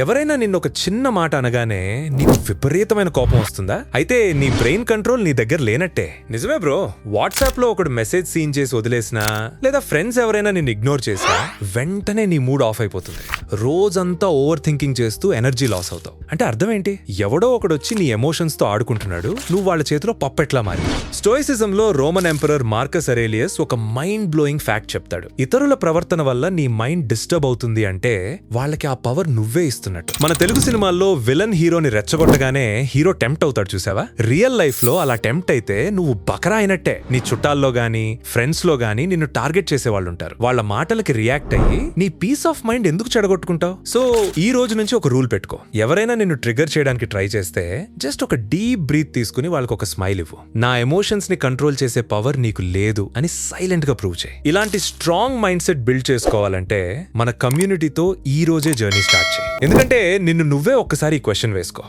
ఎవరైనా నిన్ను ఒక చిన్న మాట అనగానే నీకు విపరీతమైన కోపం వస్తుందా? అయితే నీ బ్రెయిన్ కంట్రోల్ నీ దగ్గర లేనట్టే. నిజమే బ్రో. వాట్సాప్ లో ఒకడు మెసేజ్ సీన్ చేసి వదిలేసినా, లేదా ఫ్రెండ్స్ ఎవరైనా నిన్ను ఇగ్నోర్ చేసినా వెంటనే నీ మూడ్ ఆఫ్ అయిపోతుంది. రోజంతా ఓవర్ థింకింగ్ చేస్తూ ఎనర్జీ లాస్ అవుతావు. అంటే అర్థం ఏంటి? ఎవడో ఒకడు వచ్చి నీ ఎమోషన్స్ తో ఆడుకుంటున్నాడు, నువ్వు వాళ్ళ చేతిలో పప్పెట్లా మారి. స్టోయిసిజం లో రోమన్ ఎంపరర్ మార్కస్ అరేలియస్ ఒక మైండ్ బ్లోయింగ్ ఫ్యాక్ట్ చెప్తాడు. ఇతరుల ప్రవర్తన వల్ల నీ మైండ్ డిస్టర్బ్ అవుతుంది అంటే వాళ్ళకి ఆ పవర్ నువ్వే ఇస్తున్నట్టు. మన తెలుగు సినిమాల్లో విలన్ హీరోని రెచ్చగొట్టగానే హీరో టెంప్ట్ అవుతాడు చూసావా? రియల్ లైఫ్ లో అలా టెంప్ట్ అయితే నువ్వు బకరా అయినట్టే. నీ చుట్టాల్లో గానీ ఫ్రెండ్స్ లో గానీ నిన్ను టార్గెట్ చేసే వాళ్ళు ఉంటారు. వాళ్ళ మాటలకి రియాక్ట్ అయ్యి నీ పీస్ ఆఫ్ మైండ్ ఎందుకు చెడగొట్టుకుంటావు? సో ఈ రోజు నుంచి ఒక రూల్ పెట్టుకో. ఎవరైనా నిన్ను ట్రిగర్ చేయడానికి ట్రై చేస్తే జస్ట్ ఒక డీప్ బ్రీత్ తీసుకుని వాళ్ళకి ఒక స్మైల్ ఇవ్వు. నా ఎమోషన్స్ ని కంట్రోల్ చేసే పవర్ నీకు లేదు అని సైలెంట్ గా ప్రూవ్ చేయి. ఇలాంటి స్ట్రాంగ్ మైండ్ సెట్ బిల్డ్ చేసుకోవాలంటే మన కమ్యూనిటీతో ఈ రోజే జర్నీ స్టార్ట్ చేయి. ఎందుకంటే నిన్ను నువ్వే ఒక్కసారి ఈ క్వశ్చన్ వేసుకో.